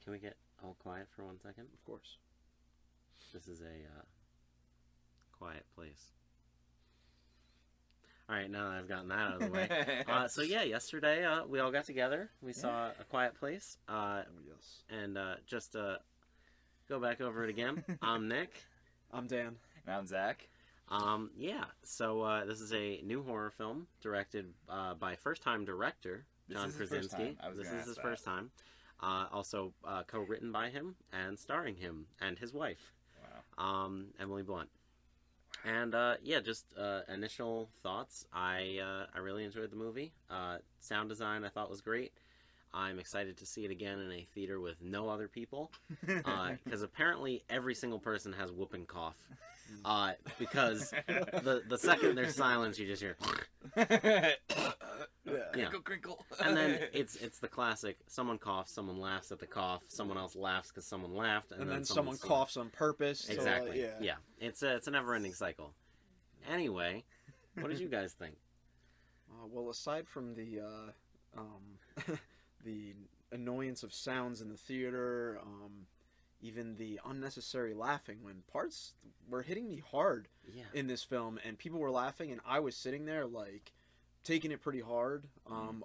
Can we get all quiet for 1 second? Of course. This is a quiet place. All right, now that I've gotten that out of the way. So yeah, yesterday we all got together. We saw A Quiet Place. Yes. And just go back over it again. I'm Nick. I'm Dan. And I'm Zach. Yeah, so this is a new horror film directed by first-time director John Krasinski. This is his first time. Also co-written by him and starring him and his wife, Emily Blunt. And just initial thoughts. I really enjoyed the movie. Sound design I thought was great. I'm excited to see it again in a theater with no other people, because apparently every single person has whooping cough. Because the second there's silence, you just hear. Crinkle, crinkle. And then it's the classic: someone coughs, someone laughs at the cough, someone else laughs because someone laughed, and then someone coughs on purpose. Exactly. So, yeah. It's a never-ending cycle. Anyway, what did you guys think? Well, aside from the the annoyance of sounds in the theater, even the unnecessary laughing when parts were hitting me hard in this film, and people were laughing, and I was sitting there like taking it pretty hard.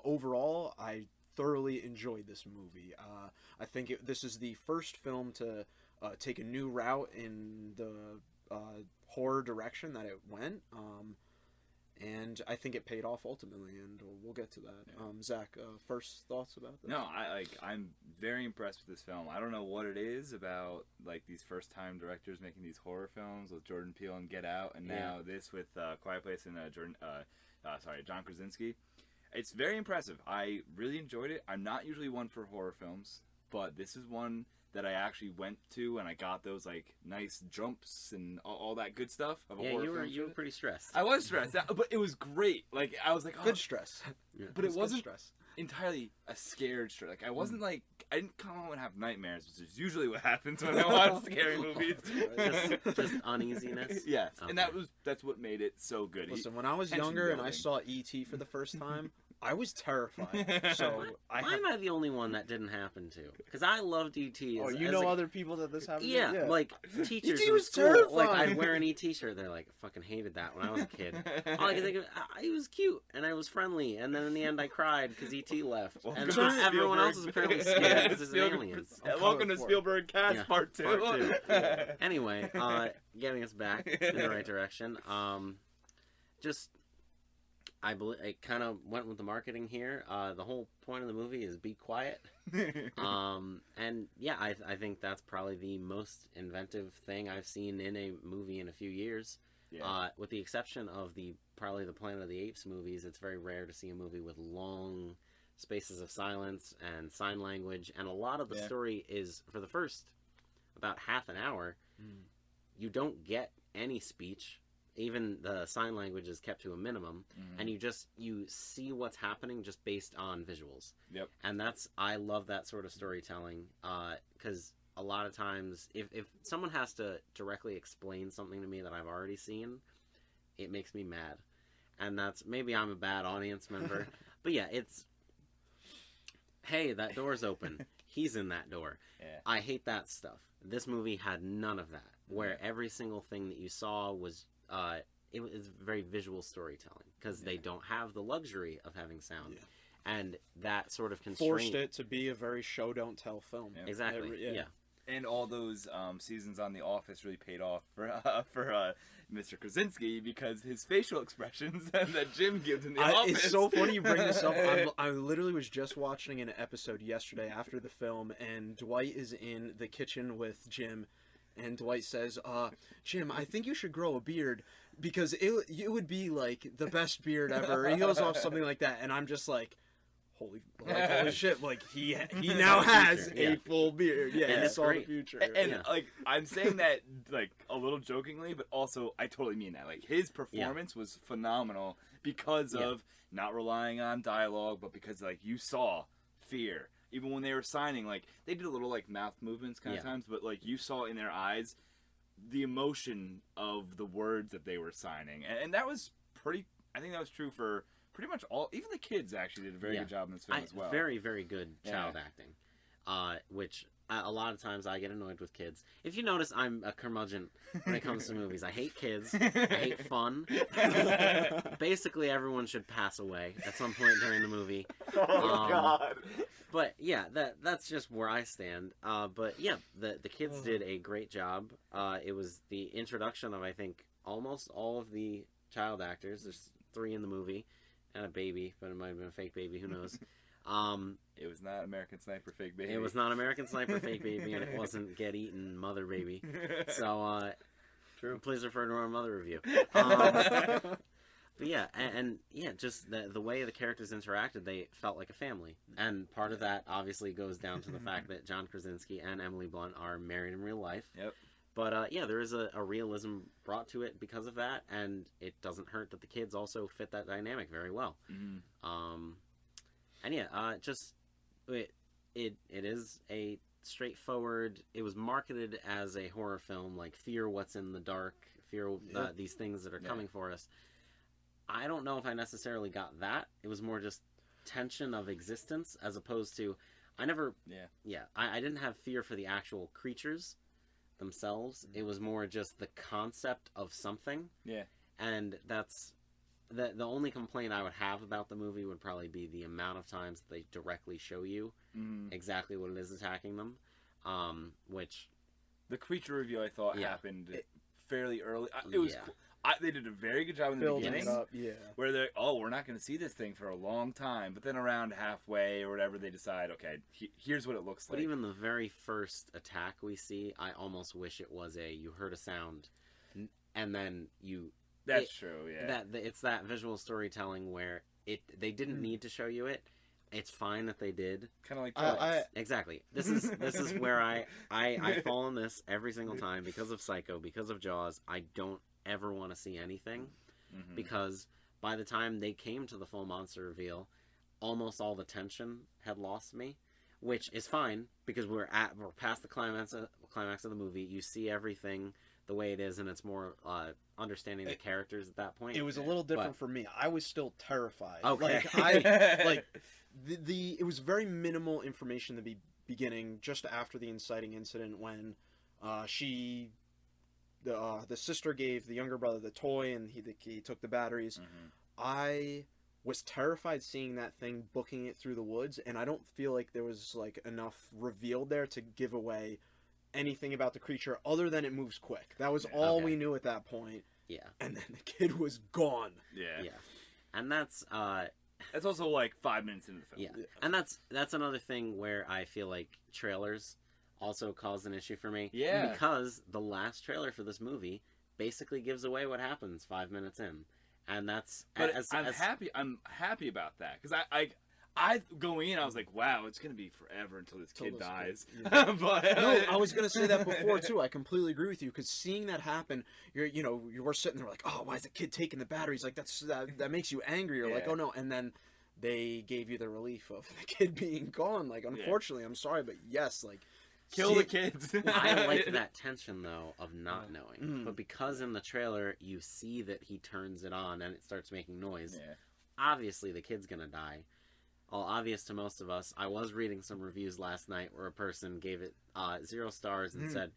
Overall, I thoroughly enjoyed this movie. I think this is the first film to take a new route in the horror direction that it went. And I think it paid off ultimately, and we'll get to that. Yeah. Zach, first thoughts about this? No, I'm very impressed with this film. I don't know what it is about like these first-time directors making these horror films with Jordan Peele and Get Out, and now this with Quiet Place and John Krasinski. It's very impressive. I really enjoyed it. I'm not usually one for horror films, but this is one that I actually went to, and I got those like nice jumps and all that good stuff of a horror film. You were pretty stressed. I was stressed, but it was great. Like I was like, good stress. But it wasn't entirely a scared stress. Like I wasn't like I didn't come home and have nightmares, which is usually what happens when I watch scary movies. just uneasiness. Yes, okay. And that's what made it so good. Listen, when I was younger and I saw E.T. for the first time, I was terrified. So am I the only one that didn't happen to? Because I loved E.T. Oh, you know other people that this happened to? Yeah, like teachers E.T. in was school. terrifying. Like I'd wear an E.T. shirt. They're like, I fucking hated that when I was a kid. All I could think of, he was cute and I was friendly, and then in the end I cried because E.T. left, and everyone else was apparently scared because it's aliens. Welcome to Spielberg Cast Part 2. Anyway, getting us back in the right direction. I believe it kind of went with the marketing here. The whole point of the movie is be quiet. And yeah, I think that's probably the most inventive thing I've seen in a movie in a few years. Yeah. With the exception of probably the Planet of the Apes movies, it's very rare to see a movie with long spaces of silence and sign language. And a lot of the story is, for the first about half an hour, you don't get any speech. Even the sign language is kept to a minimum, and you see what's happening just based on visuals. Yep. And I love that sort of storytelling, because a lot of times, if someone has to directly explain something to me that I've already seen, it makes me mad. And maybe I'm a bad audience member, but yeah, it's, hey, that door's open. He's in that door. Yeah. I hate that stuff. This movie had none of that, where every single thing that you saw was it was very visual storytelling, because they don't have the luxury of having sound, and that sort of constraint forced it to be a very show don't tell film. Yeah. Exactly. And all those seasons on The Office really paid off for Mr. Krasinski, because his facial expressions that Jim gives in The Office. It's so funny you bring this up. I literally was just watching an episode yesterday after the film, and Dwight is in the kitchen with Jim. And Dwight says, Jim, I think you should grow a beard, because it would be like the best beard ever. He goes off something like that, and I'm just like, holy shit! Like he now has a full beard. Yeah, he saw the future. And like I'm saying that like a little jokingly, but also I totally mean that. Like his performance was phenomenal because of not relying on dialogue, but because like you saw fear. Even when they were signing, like, they did a little, like, mouth movements kind of times, but, like, you saw in their eyes the emotion of the words that they were signing. And that was I think that was true for pretty much even the kids actually did a very good job in this film as well. Very, very good child acting, which a lot of times I get annoyed with kids. If you notice, I'm a curmudgeon when it comes to movies. I hate kids. I hate fun. Basically, everyone should pass away at some point during the movie. God. But yeah, that's just where I stand. But yeah, the kids did a great job. It was the introduction of, I think, almost all of the child actors. There's 3 in the movie, and a baby, but it might have been a fake baby. Who knows? It was not American Sniper fake baby. It was not American Sniper fake baby, and it wasn't Get Eaten Mother Baby. So, True. please refer to our mother review. But yeah, and yeah, just the way the characters interacted, they felt like a family. And part of that obviously goes down to the fact that John Krasinski and Emily Blunt are married in real life. Yep. But yeah, there is a realism brought to it because of that, and it doesn't hurt that the kids also fit that dynamic very well. Mm-hmm. And yeah, just it is a straightforward. It was marketed as a horror film, like fear what's in the dark, fear these things that are coming for us. I don't know if I necessarily got that. It was more just tension of existence, as opposed to I didn't have fear for the actual creatures themselves. It was more just the concept of something. Yeah. And that's the only complaint I would have about the movie would probably be the amount of times that they directly show you exactly what it is attacking them. Which the creature reveal I thought happened fairly early. It was cool. They did a very good job in the Building beginning. it up, where they're, we're not going to see this thing for a long time. But then around halfway or whatever, they decide, okay, here's what it looks like. But even the very first attack we see, I almost wish it was you heard a sound, and then you... That's true, yeah. It's that visual storytelling where they didn't need to show you it. It's fine that they did. Kind of like exactly. This is where I fall on this every single time because of Psycho, because of Jaws. I don't ever want to see anything because by the time they came to the full monster reveal, almost all the tension had lost me, which is fine because we're past the climax of the movie. You see everything the way it is, and it's more understanding the characters at that point. It was a little different for me. I was still terrified. Okay. It was very minimal information in the beginning, just after the inciting incident when the sister gave the younger brother the toy and he took the batteries. I was terrified seeing that thing booking it through the woods, and I don't feel like there was enough revealed there to give away anything about the creature other than it moves quick. That was all we knew at that point. Yeah. And then the kid was gone. Yeah. And that's also like 5 minutes into the film. Yeah. And that's another thing where I feel like trailers also caused an issue for me. Yeah. Because the last trailer for this movie basically gives away what happens 5 minutes in. And that's... I'm happy about that. Because I going in, I was like, wow, it's going to be forever until this kid dies. Yeah. But no, I was going to say that before, too. I completely agree with you, because seeing that happen, you were sitting there like, oh, why is the kid taking the batteries? Like, that makes you angry. You're like, oh, no. And then they gave you the relief of the kid being gone. Like, unfortunately, I'm sorry, but yes, like... Kill the kids. I like that tension, though, of not knowing. But because in the trailer, you see that he turns it on and it starts making noise, obviously the kid's going to die. All obvious to most of us. I was reading some reviews last night where a person gave it 0 stars and said,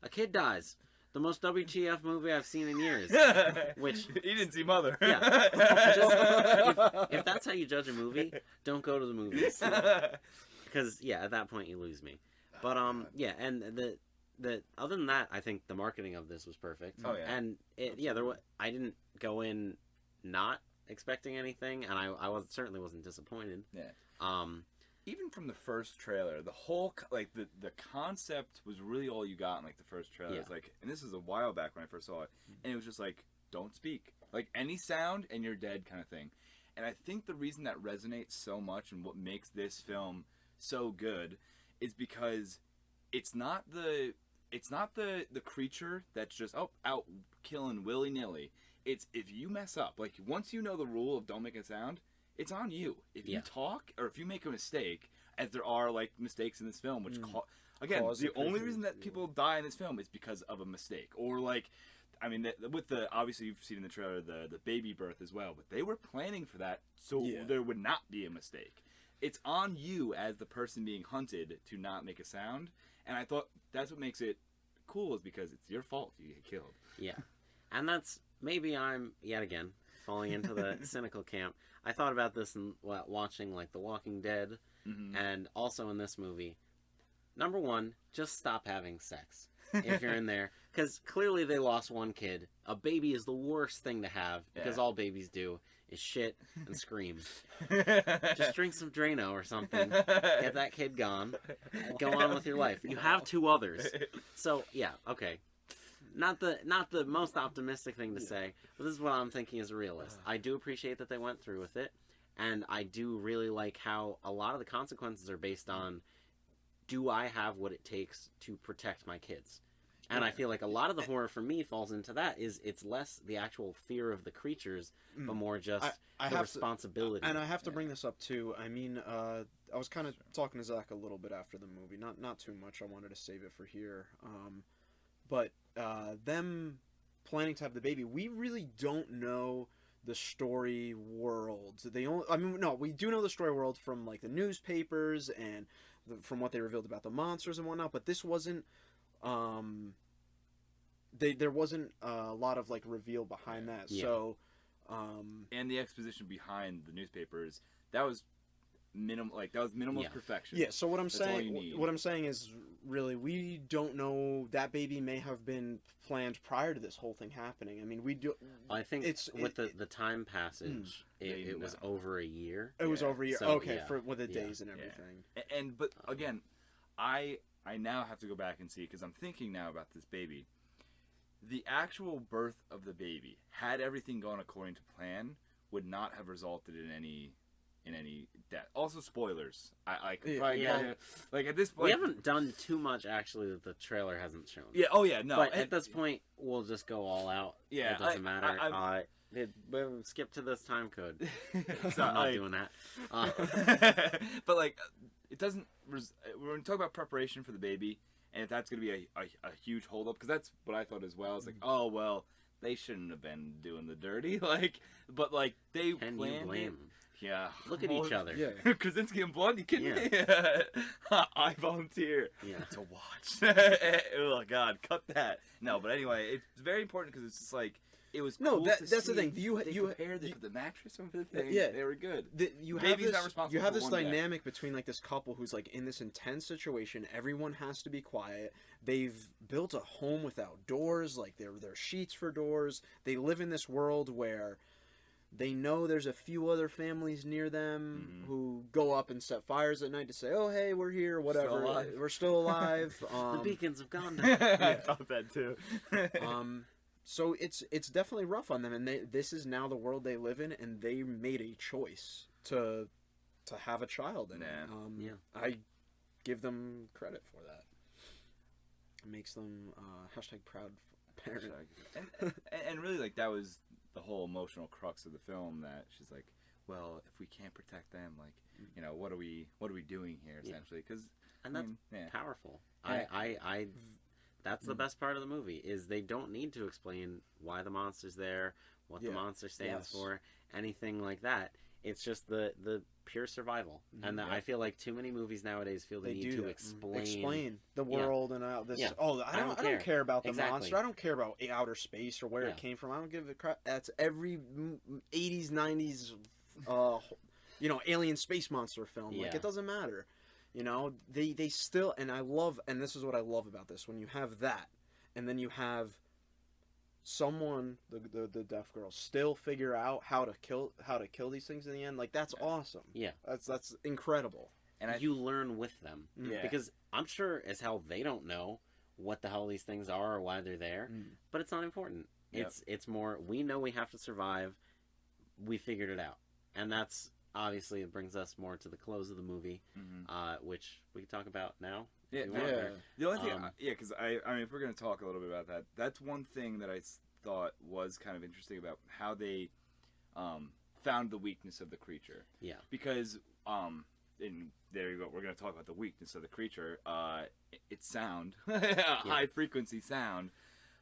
a kid dies. The most WTF movie I've seen in years. Which he didn't see Mother. Yeah. If that's how you judge a movie, don't go to the movies. Because, at that point you lose me. But, and the other than that, I think the marketing of this was perfect. Oh, yeah. And, I didn't go in not expecting anything, and I certainly wasn't disappointed. Yeah. Even from the first trailer, the whole the concept was really all you got in the first trailer. It's like, and this is a while back when I first saw it, and it was just like, don't speak, like any sound and you're dead kind of thing. And I think the reason that resonates so much and what makes this film so good is because it's not the creature that's just out killing willy-nilly. It's if you mess up, like once you know the rule of don't make a sound, it's on you. If you talk or if you make a mistake, as there are mistakes in this film, which the only reason that people die in this film is because of a mistake. Or with the obviously you've seen in the trailer the baby birth as well, but they were planning for that so there would not be a mistake. It's on you as the person being hunted to not make a sound. And I thought that's what makes it cool, is because it's your fault if you get killed. Yeah. And that's, maybe I'm, yet again, falling into the cynical camp. I thought about this in watching, like, The Walking Dead, and also in this movie. Number one, just stop having sex if you're in there. Because clearly they lost one kid. A baby is the worst thing to have, because all babies do is shit and scream. Just drink some Drano or something. Get that kid gone. Go on with your life. You have 2 others. So, yeah, okay. Not the most optimistic thing to say, but this is what I'm thinking as a realist. I do appreciate that they went through with it, and I do really like how a lot of the consequences are based on, do I have what it takes to protect my kids? And I feel like a lot of the horror for me falls into that. It's less the actual fear of the creatures, but more just the responsibility. And I have to bring this up too. I mean, I was kind of talking to Zach a little bit after the movie. Not too much. I wanted to save it for here. But them planning to have the baby, we really don't know the story world. We do know the story world from like the newspapers and from what they revealed about the monsters and whatnot. But this wasn't. There wasn't a lot of like reveal behind that. Yeah. So. And the exposition behind the newspapers, that was minimal perfection. Yeah, so what I'm That's all you saying need. what I'm saying is, really, we don't know. That baby may have been planned prior to this whole thing happening. I mean, we do. I think the time passage, it was over a year. It was over a year. So, okay, with the days and everything. But again, I now have to go back and see, because I'm thinking now about this baby. The actual birth of the baby, had everything gone according to plan, would not have resulted in any death. Also, spoilers. I could probably like at this point We haven't done too much actually that the trailer hasn't shown. Yeah. Oh yeah. No. But at this point, we'll just go all out. Yeah, It doesn't matter. Skip to this time code. So, I'm not doing that. But like, it doesn't. We're going to talk about preparation for the baby, and if that's going to be a huge holdup, because that's what I thought as well. It's like, oh well, they shouldn't have been doing the dirty. Like, but like they Can planned you blame it. them? Yeah. Look at each other. Yeah. Krasinski and Blonde, you kidding me? I volunteer to watch. Oh God, cut that. No, but anyway, it's very important because it's just like it was. Cool that's to the see. thing. They compared the mattress over the thing. Yeah. They were good. You Baby's have not this, responsible you have for this one death. dynamic between like this couple who's like in this intense situation. Everyone has to be quiet. They've built a home without doors. Like they're sheets for doors. They live in this world where they know there's a few other families near them who go up and set fires at night to say, "Oh, hey, we're here, whatever. We're still alive." The beacons have gone down. I thought that too. So it's definitely rough on them, and this is now the world they live in, and they made a choice to have a child, and I give them credit for that. It makes them #proud parent. And really, like, that was the whole emotional crux of the film, that she's like, well, if we can't protect them, like, you know, what are we doing here, essentially? Because that's powerful. Yeah. That's the best part of the movie, is they don't need to explain why the monster's there, what the monster stands for, anything like that. It's just the pure survival. And I feel like too many movies nowadays feel the need to explain the world and all this. Yeah. Oh, I don't care about the monster. I don't care about outer space or where it Yeah. came from. I don't give a crap. That's every 80s, 90s, alien space monster film. Like, Yeah. it doesn't matter. You know, they still, and this is what I love about this, when you have that, and then you have someone, the deaf girl, still figure out how to kill these things in the end. Like, that's awesome. Yeah. That's incredible. And you learn with them. Yeah. Because I'm sure as hell they don't know what the hell these things are or why they're there, but it's not important. Yep. It's more, we know we have to survive. We figured it out. And that's, obviously, it brings us more to the close of the movie, which we can talk about now. Yeah, the only thing, because I mean, if we're going to talk a little bit about that, that's one thing that I thought was kind of interesting about how they found the weakness of the creature. Yeah. Because, and there you go, we're going to talk about the weakness of the creature. It's sound, high frequency sound.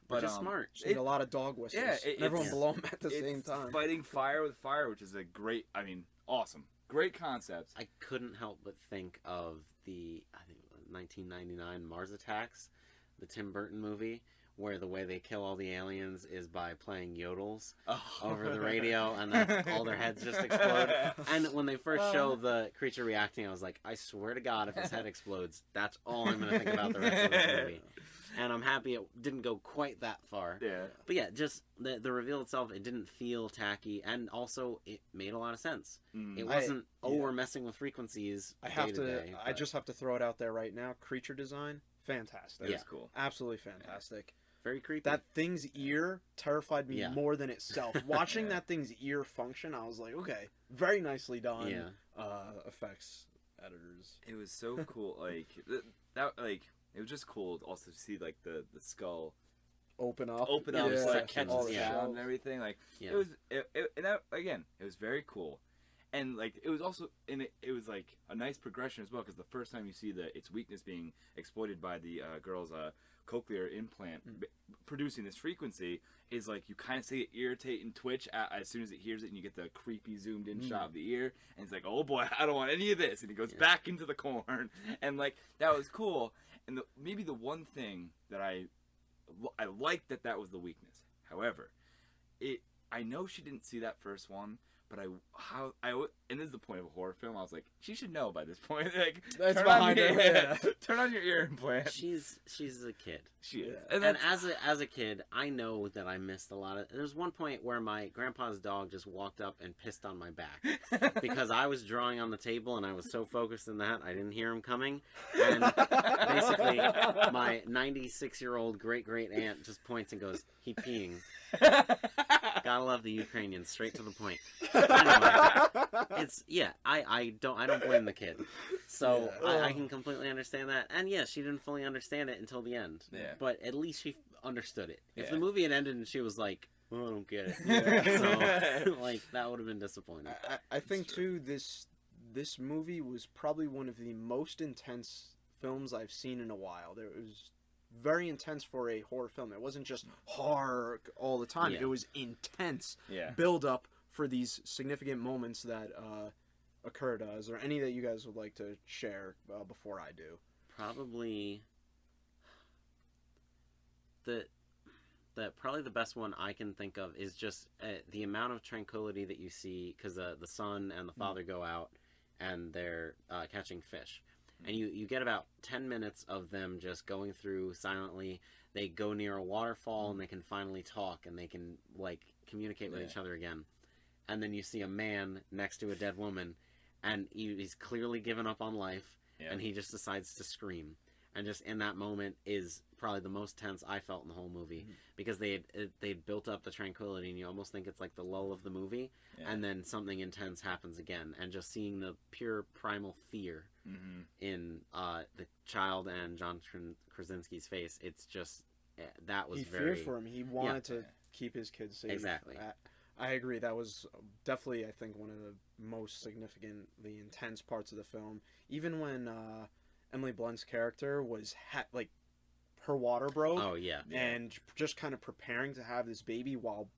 But it's smart. She made a lot of dog whistles. Yeah, and everyone below them at the same it's time. Fighting fire with fire, which is a great, I mean, awesome. Great concept. I couldn't help but think of the 1999 Mars Attacks, the Tim Burton movie, where the way they kill all the aliens is by playing yodels over the radio, and then all their heads just explode. And when they first show the creature reacting, I was like, I swear to God, if his head explodes, that's all I'm going to think about the rest of this movie. And I'm happy it didn't go quite that far. Yeah. But yeah, just the reveal itself, it didn't feel tacky, and also it made a lot of sense. It wasn't, we're messing with frequencies. I just have to throw it out there right now. Creature design, fantastic. That's cool. Absolutely fantastic. Very creepy. That thing's ear terrified me more than itself. Watching that thing's ear function, I was like, okay, very nicely done. Yeah. Effects editors. It was so cool. It was just cool also to see like the skull open up, like catch all the sound and everything. Like it was, and that again, it was very cool, and like it was also, and it was like a nice progression as well, because the first time you see its weakness being exploited by the girl's cochlear implant producing this frequency is like you kind of see it irritate and twitch as soon as it hears it, and you get the creepy zoomed in shot of the ear, and it's like, oh boy, I don't want any of this, and he goes back into the corn, and like that was cool. And maybe the one thing that I liked that was the weakness. However, I know she didn't see that first one, but and this is the point of a horror film. I was like, she should know by this point. Like, that's behind her. Turn on your ear implant. She's a kid. She is. And as a kid, I know that I missed a lot of. There's one point where my grandpa's dog just walked up and pissed on my back because I was drawing on the table and I was so focused in that I didn't hear him coming. And basically, my 96-year-old great aunt just points and goes, "He peeing." Gotta love the Ukrainians, straight to the point. Anyway, it's I don't blame the kid, so I can completely understand that. And yeah, she didn't fully understand it until the end. Yeah. But at least she understood it. If the movie had ended and she was like, "Oh, I don't get it," so like that would have been disappointing. I think too this movie was probably one of the most intense films I've seen in a while. It was very intense for a horror film. It wasn't just horror all the time. It was intense build up for these significant moments that occurred. Is there any that you guys would like to share before I do? Probably probably the best one I can think of is just the amount of tranquility that you see, because the son and the father go out and they're catching fish. And you get about 10 minutes of them just going through silently. They go near a waterfall and they can finally talk and they can like communicate with each other again. And then you see a man next to a dead woman, and he's clearly given up on life, and he just decides to scream. And just in that moment is probably the most tense I felt in the whole movie, because they'd built up the tranquility, and you almost think it's like the lull of the movie, and then something intense happens again. And just seeing the pure primal fear in the child and John Krasinski's face, it's just that was he feared for him. He wanted to keep his kids safe. Exactly. I agree. That was definitely, I think, one of the most significantly intense parts of the film. Even when Emily Blunt's character was like her water broke. Oh yeah. And just kind of preparing to have this baby while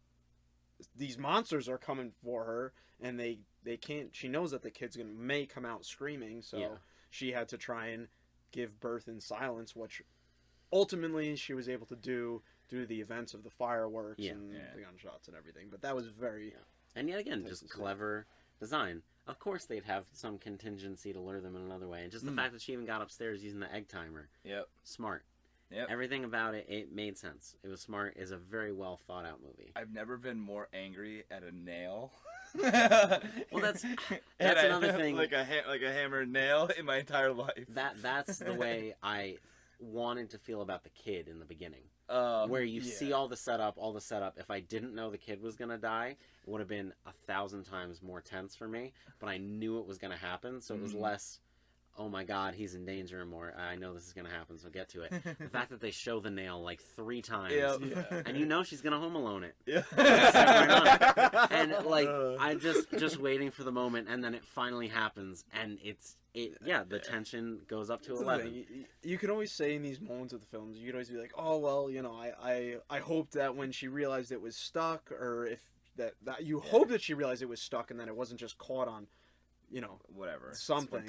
these monsters are coming for her, and they can't. She knows that the kid's may come out screaming, so she had to try and give birth in silence, which ultimately she was able to do due to the events of the fireworks and the gunshots and everything. But that was very and yet again just clever design. Of course they'd have some contingency to lure them in another way, and just the fact that she even got upstairs using the egg timer. Smart. Everything about it made sense. It was smart. It's a very well thought out movie. I've never been more angry at a nail. Well, that's another thing. Like a hammered nail in my entire life. That's the way I wanted to feel about the kid in the beginning. Where you see all the setup. If I didn't know the kid was gonna die, it would have been 1,000 times more tense for me. But I knew it was gonna happen, so it was less, oh my god, he's in danger, and more, I know this is gonna happen, so get to it. The fact that they show the nail like 3 times, and you know she's gonna Home Alone it. And like I just waiting for the moment, and then it finally happens, and the tension goes up to 11. You can always say in these moments of the films, you could always be like, oh well, you know, I hoped that when she realized it was stuck, or if that you hope that she realized it was stuck and then it wasn't just caught on, you know, whatever something.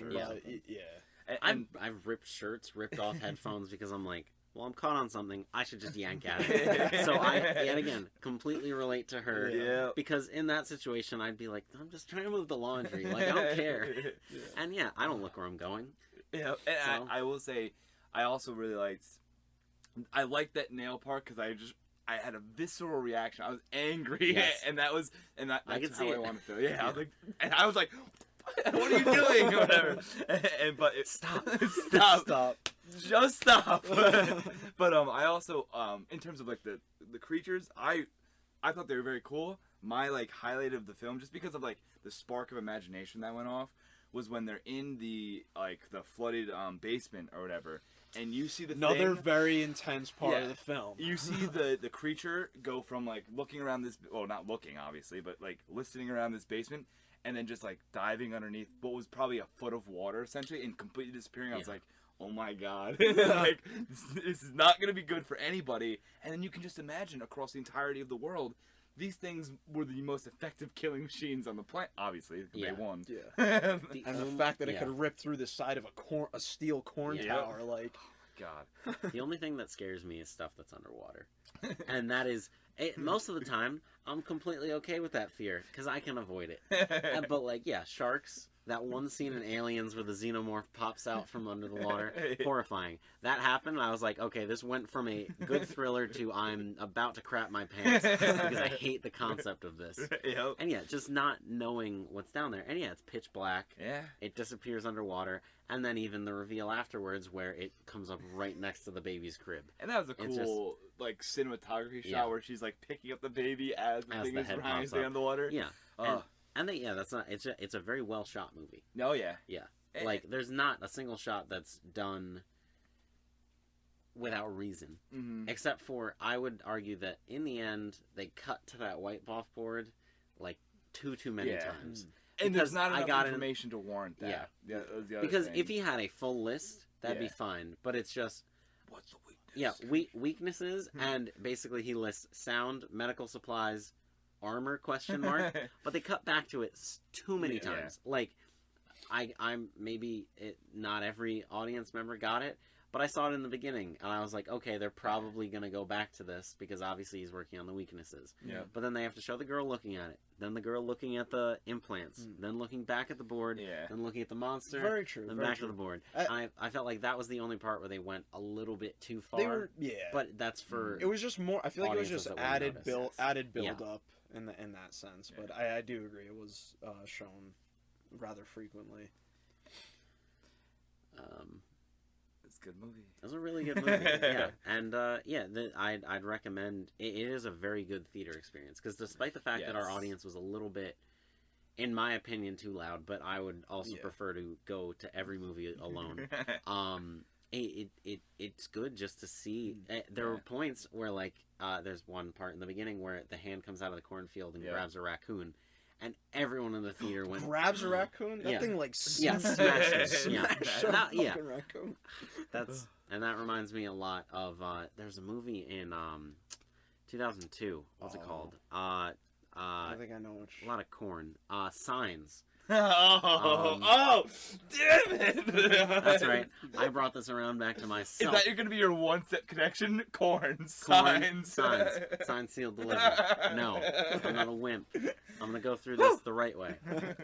I've ripped shirts, ripped off headphones because I'm like, well, I'm caught on something. I should just yank at it. So I, yet again, completely relate to her. Yeah. Because in that situation, I'd be like, I'm just trying to move the laundry. Like, I don't care. Yeah. And yeah, I don't look where I'm going. Yeah, and So- I will say, I also really I liked that nail part because I had a visceral reaction. I was angry, Yes. and that's I could how see I it. want to feel. Yeah, I was like, what are you doing? Or whatever. Stop. Stop. Just stop. But I also in terms of like the creatures, I thought they were very cool. My like highlight of the film, just because of like the spark of imagination that went off, was when they're in the flooded basement or whatever, and you see Another very intense part Yeah. of the film. You see the creature go from like looking around this, well, not looking obviously, but like listening around this basement, and then just like diving underneath what was probably a foot of water essentially, and completely disappearing. I was like, oh my god, like this is not gonna be good for anybody. And then you can just imagine across the entirety of the world, these things were the most effective killing machines on the planet. Obviously, Yeah. they won. Yeah. The And the only- fact that it yeah. could rip through the side of a steel corn Yeah. tower, like God. The only thing that scares me is stuff that's underwater. And that is, most of the time, I'm completely okay with that fear, because I can avoid it. But, like, yeah, sharks, that one scene in Aliens where the xenomorph pops out from under the water, horrifying. That happened, and I was like, okay, this went from a good thriller to I'm about to crap my pants, because I hate the concept of this. Yep. And yeah, just not knowing what's down there. And yeah, it's pitch black. Yeah. It disappears underwater, and then even the reveal afterwards where it comes up right next to the baby's crib. And that was a It's cool like cinematography shot Yeah. where she's like picking up the baby as the As thing the is head rising pops up. on the water. Yeah, Oh, that's not. It's a very well shot movie. oh yeah. Yeah, And- like there's not a single shot that's done without reason, Mhm. except for I would argue that in the end they cut to that white buff board like too many Yeah. times. And because there's not I enough got information to warrant that. Yeah. That was the other Because thing. if he had a full list, that'd be Yeah. fine. But it's just What's the weakness? yeah, weaknesses, and basically he lists sound, medical supplies, armor question mark. But they cut back to it too many Yeah. times. Like, I'm maybe not every audience member got it, but I saw it in the beginning, and I was like, okay, they're probably gonna go back to this because obviously he's working on the weaknesses. Yeah. But then they have to show the girl looking at it, then the girl looking at the implants, then looking back at the board, Yeah. then looking at the monster, very true. then very back true. to the board. I- I felt like that was the only part where they went a little bit too far. They were But that's for it was just more. I feel like it was audiences just that wouldn't notice. added build Yeah. up in that sense. Yeah. But I do agree it was shown rather frequently. It's a good movie. It was a really good movie. Yeah, and I'd recommend. It is a very good theater experience because despite the fact that our Yes. audience was a little bit, in my opinion, too loud, but I would also Yeah. prefer to go to every movie alone. It's good just to see. There were points where like there's one part in the beginning where the hand comes out of the cornfield and Yeah. grabs a raccoon, and everyone in the theater went Grabs a raccoon. That Yeah. thing like Yeah, smashes. Yeah. smash a That- yeah. fucking raccoon. And that reminds me a lot of there's a movie in 2002. What's it Oh. called? I think I know which. A lot of corn. Signs. Oh, damn it! That's right. I brought this around back to Is myself. that going to be your one-step connection? Corn, Corn, signs. signs, sealed, delivered. No, I'm not a wimp. I'm gonna go through this the right way.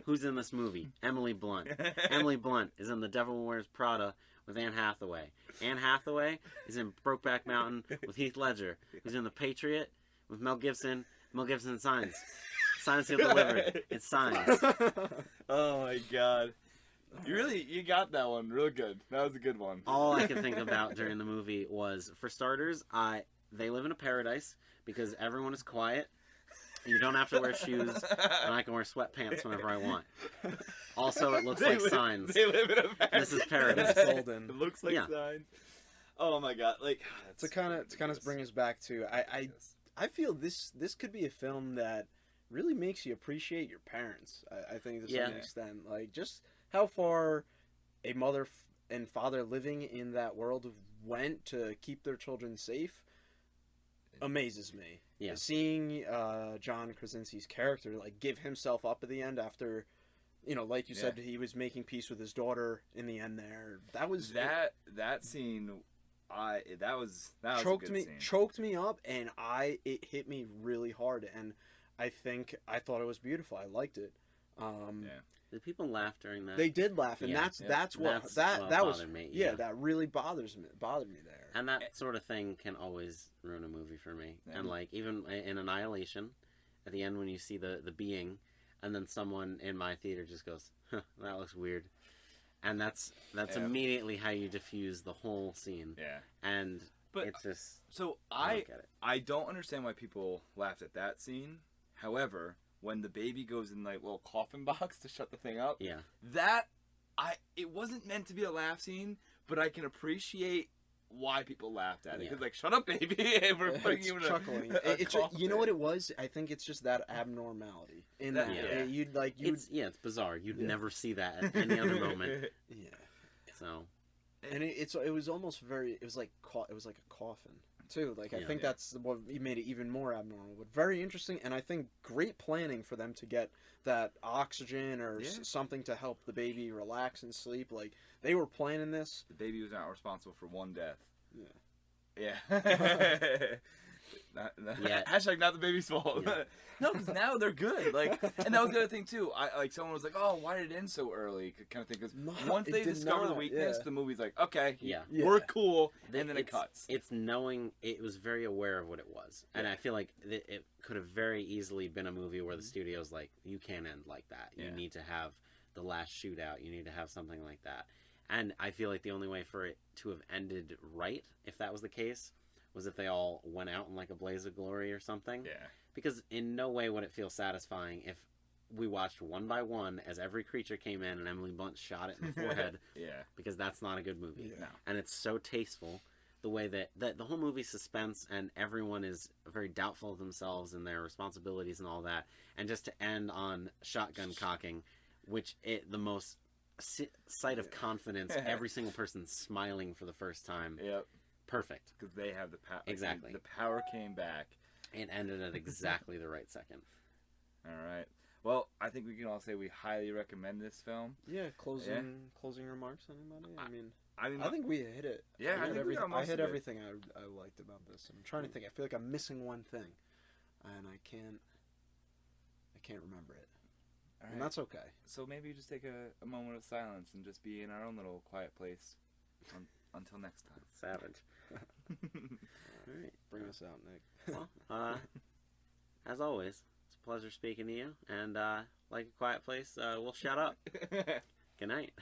Who's in this movie? Emily Blunt. Emily Blunt is in The Devil Wears Prada with Anne Hathaway. Anne Hathaway is in Brokeback Mountain with Heath Ledger, who's in The Patriot with Mel Gibson. Mel Gibson Signs. Signs, sealed, delivered. It's Signs. Oh my god. You got that one real good. That was a good one. All I could think about during the movie was, for starters, they live in a paradise because everyone is quiet. You don't have to wear shoes, and I can wear sweatpants whenever I want. Also, it looks like Signs. They live in a paradise. This is paradise. It's golden. It looks like Yeah. Signs. Oh my god! Like To kind of bring us back to I feel this could be a film that really makes you appreciate your parents. I think to Yeah. some extent, like just how far a mother and father living in that world went to keep their children safe amazes me. Yeah. Seeing John Krasinski's character like give himself up at the end after like you Yeah. said, he was making peace with his daughter in the end. There, that was that scene. That was a choked good me scene. choked me up, and it hit me really hard, and I thought it was beautiful. I liked it. Yeah. Did people laugh during that? They did laugh, and Yeah. that's what That's that what was. bothered me, Yeah, yeah. that really bothered me there. And that sort of thing can always ruin a movie for me. Yeah. And like even in Annihilation, at the end when you see the being, and then someone in my theater just goes, huh, "That looks weird," and that's Yeah. immediately how you diffuse the whole scene. Yeah. And But it's just so I don't get it. I don't understand why people laughed at that scene. However, when the baby goes in like little coffin box to shut the thing up, Yeah, it wasn't meant to be a laugh scene, but I can appreciate why people laughed at it. Yeah. Because like, shut up, baby, and we're putting It's you in chuckling. a It's you know what it was? I think it's just that abnormality in that. Yeah. it's bizarre. You'd never see that at any other moment. Yeah. So And it was almost very. It was like a coffin too. Like I Yeah. think Yeah. that's what made it even more abnormal. But very interesting, and I think great planning for them to get that oxygen or Yeah. something to help the baby relax and sleep. Like they were planning this. The baby was not responsible for one death. Yeah. Yeah. Yeah. Hashtag not the baby's fault. Yeah. No, because now they're good. Like, and that was the other thing too. Someone was like, "Oh, why did it end so early?" Kind of thing. Because No, once it they did discover the not, weakness, yeah. the movie's like, "Okay, Yeah. we're Yeah. cool," and then it it's- cuts. It's knowing it was very aware of what it was, and Yeah. I feel like it could have very easily been a movie where the studio's like, you can't end like that. You Yeah. need to have the last shootout. You need to have something like that. And I feel like the only way for it to have ended right, if that was the case, was if they all went out in like a blaze of glory or something. Yeah. Because in no way would it feel satisfying if we watched one by one as every creature came in and Emily Blunt shot it in the forehead, Yeah. because that's not a good movie. Yeah. No. And it's so tasteful the way that the whole movie's suspense, and everyone is very doubtful of themselves and their responsibilities and all that, and just to end on shotgun cocking, which the most sight of confidence, every single person smiling for the first time. Yep. Perfect. Because they have the power. Exactly. The power came back. It ended at exactly the right second. All right. Well, I think we can all say we highly recommend this film. Yeah. Closing remarks. Anybody? I mean, I mean, I think we hit it. Yeah, I think we got most I hit of it. everything I liked about this. I'm trying to think. I feel like I'm missing one thing, and I can't remember it. all And right. that's okay. So maybe just take a moment of silence and just be in our own little quiet place until next time. Savage. All right. Bring us out, Nick. Well, as always, it's a pleasure speaking to you. And like a quiet place, we'll shut up. Good night.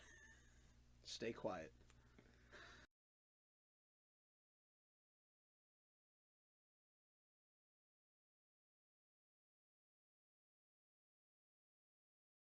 Stay quiet.